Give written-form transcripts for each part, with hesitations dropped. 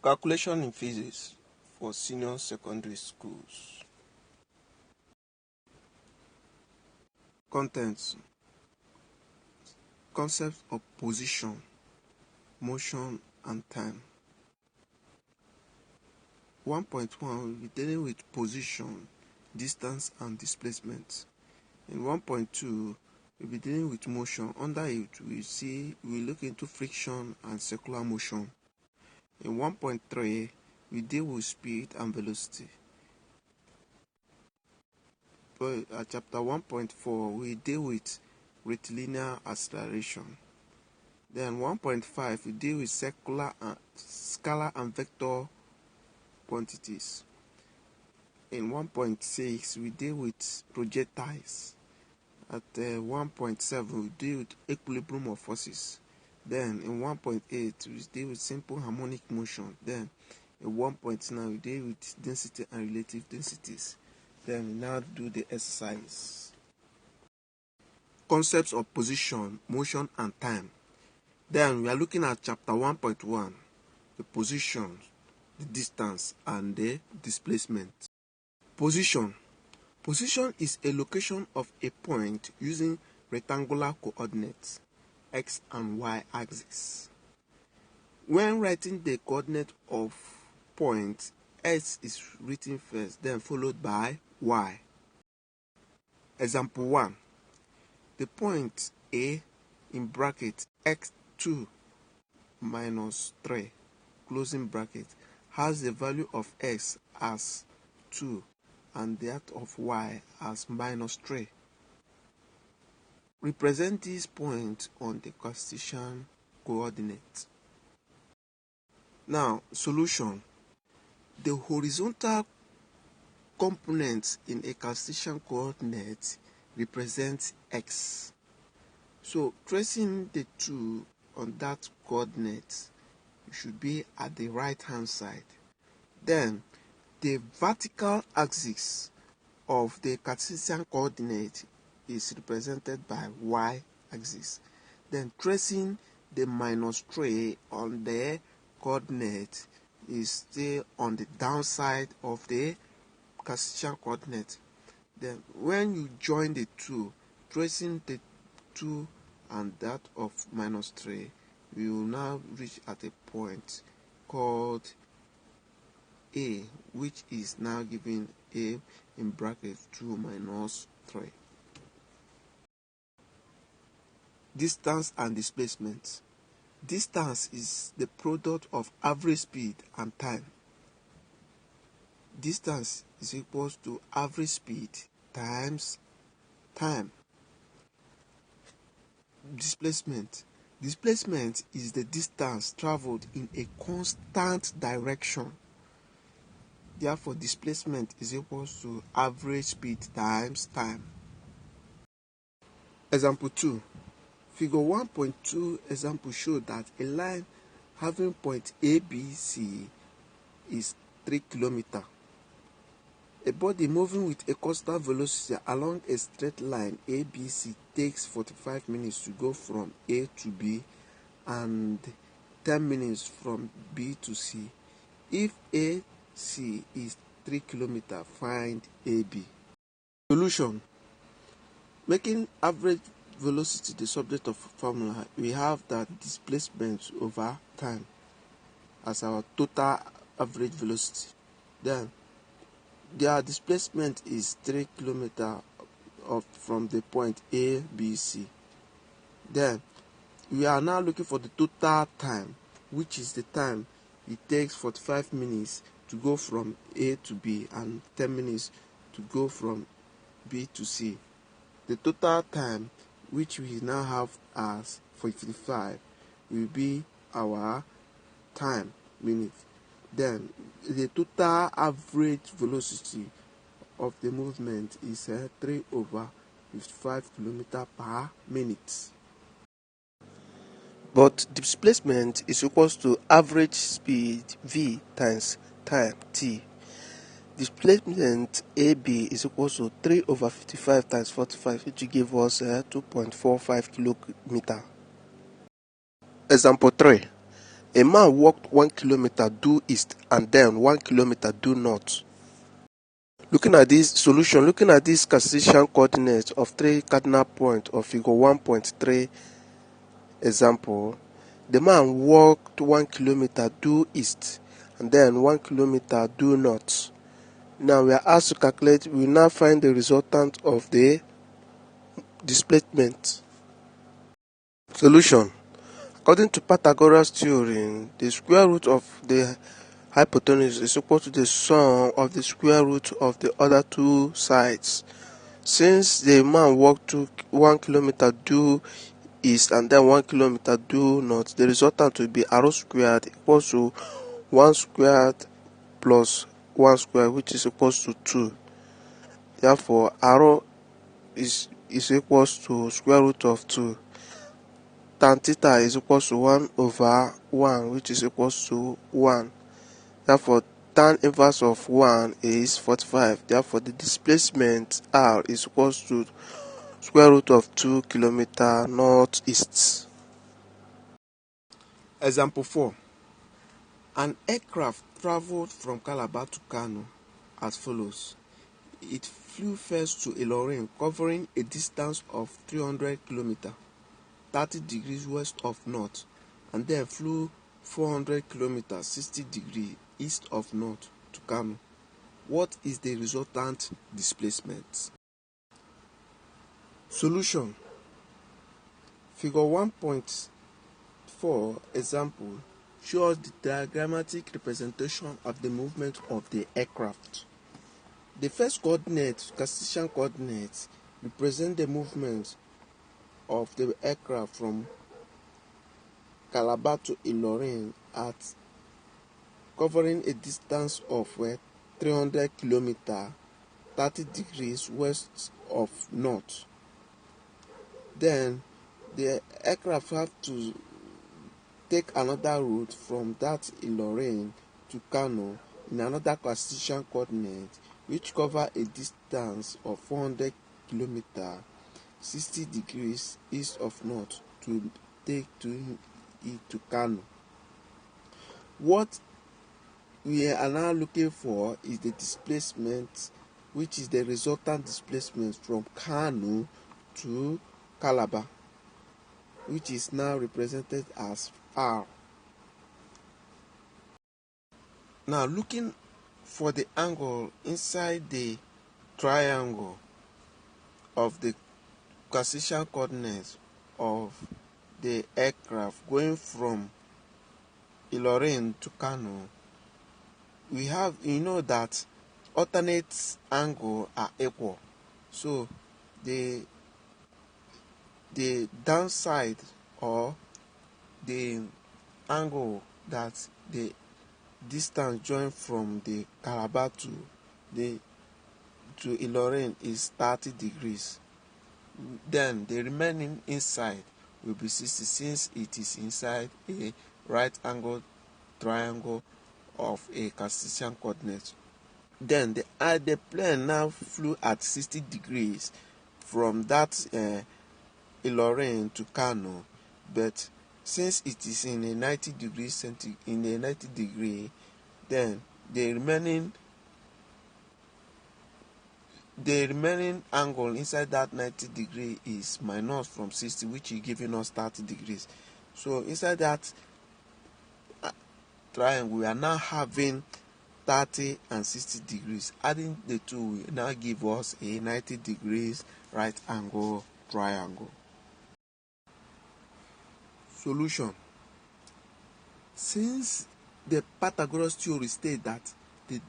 Calculation in physics for senior secondary schools. Contents: concepts of position, motion, and time. 1.1 we'll be dealing with position, distance, and displacement. In 1.2 we'll be dealing with motion. Under it we look into friction and circular motion. In 1.3 we deal with speed and velocity. But at chapter 1.4 we deal with rectilinear acceleration. Then 1.5 we deal with scalar and vector quantities. In 1.6 we deal with projectiles. At 1.7 we deal with equilibrium of forces. Then in 1.8 we deal with simple harmonic motion. Then in 1.9 we deal with density and relative densities. Then we now do the exercise. Concepts of position, motion, and time. Then we are looking at chapter 1.1, the position, the distance, and the displacement. Position. Position is a location of a point using rectangular coordinates, x and y axis. When writing the coordinate of point, x is written first, then followed by y. Example 1. The point A in bracket x2 minus 3 closing bracket has the value of x as 2 and that of y as minus 3. Represent this point on the Cartesian coordinate. Now, solution. The horizontal component in a Cartesian coordinate represents x. So, tracing the 2 on that coordinate should be at the right hand side. Then, the vertical axis of the Cartesian coordinate is represented by y axis. Then tracing the minus 3 on the coordinate is still on the downside of the Cartesian coordinate. Then when you join the two, tracing the 2 and that of minus 3, we will now reach at a point called A, which is now given A in bracket 2 minus 3. Distance and displacement. Distance is the product of average speed and time. Distance is equals to average speed times time. Displacement. Displacement is the distance traveled in a constant direction. Therefore, displacement is equals to average speed times time. Example 2. Figure 1.2 example shows that a line having point ABC is 3 km. A body moving with a constant velocity along a straight line ABC takes 45 minutes to go from A to B and 10 minutes from B to C. If AC is 3 km, find AB. Solution. Making average velocity the subject of formula, we have that displacement over time as our total average velocity. Then their displacement is 3 km from the point A, B, C. Then we are now looking for the total time, which is the time it takes 45 minutes to go from A to B and 10 minutes to go from B to C. The total time, which we now have as 55, will be our time minute. Then the total average velocity of the movement is 3 over 55 km per minute. But displacement is equals to average speed v times time t. Displacement AB is equals to 3 over 55 times 45, which will give us 2.45 km. Example 3. A man walked 1 kilometer due east and then 1 kilometer due north. Looking at this solution, looking at this Cartesian coordinates of 3 cardinal points of figure 1.3 example, the man walked 1 kilometer due east and then 1 kilometer due north. Now we are asked to calculate, we will now find the resultant of the displacement. Solution. According to Pythagoras theorem, the square root of the hypotenuse is equal to the sum of the square root of the other two sides. Since the man walked 1 kilometer due east and then 1 kilometer due north, the resultant will be r squared equals to 1 squared plus 1 squared, which is equals to 2. Therefore, r is equals to square root of 2. Tan theta is equals to 1 over 1, which is equals to 1. Therefore, tan inverse of 1 is 45. Therefore, the displacement r is equals to square root of 2 kilometer northeast. Example 4. An aircraft traveled from Calabar to Kano as follows. It flew first to Ilorin, covering a distance of 300 km, 30 degrees west of north, and then flew 400 km, 60 degrees east of north to Kano. What is the resultant displacement? Solution. Figure 1.4 example shows the diagrammatic representation of the movement of the aircraft. The first coordinate, Cartesian coordinates, represent the movement of the aircraft from Calabar to Ilorin at covering a distance of 300 km, 30 degrees west of north. Then the aircraft have to take another route from that Ilorin to Kano in another Cartesian coordinate, which cover a distance of 400 km, 60 degrees east of north to take to Kano. What we are now looking for is the displacement, which is the resultant displacement from Kano to Calabar, which is now represented as r. Now looking for the angle inside the triangle of the Cartesian coordinates of the aircraft going from Ilorin to Kano, we have, that alternate angles are equal. So the downside, or the angle that the distance joined from the Calabar to Ilorin is 30 degrees. Then the remaining inside will be 60, since it is inside a right angle triangle of a Cartesian coordinate. Then the plane now flew at 60 degrees from that Ilorin to Kano, but since it is in a 90 degrees then the remaining angle inside that 90 degree is minus from 60, which is giving us 30 degrees. So inside that triangle, we are now having 30 and 60 degrees. Adding the two will now give us a 90 degrees right angle triangle. Solution. Since the Pythagoras theory states that the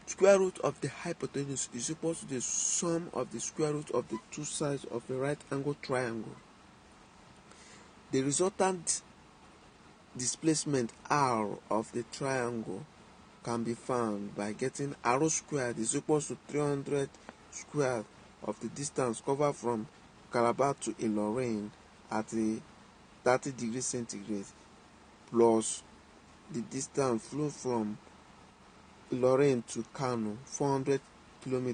square root of the hypotenuse is equal to the sum of the square root of the two sides of a right angle triangle, the resultant displacement r of the triangle can be found by getting r squared is equal to 300 squared of the distance covered from Calabar to Ilorin at a 30 degrees centigrade, plus the distance flew from Ilorin to Kano, 400 kilometers.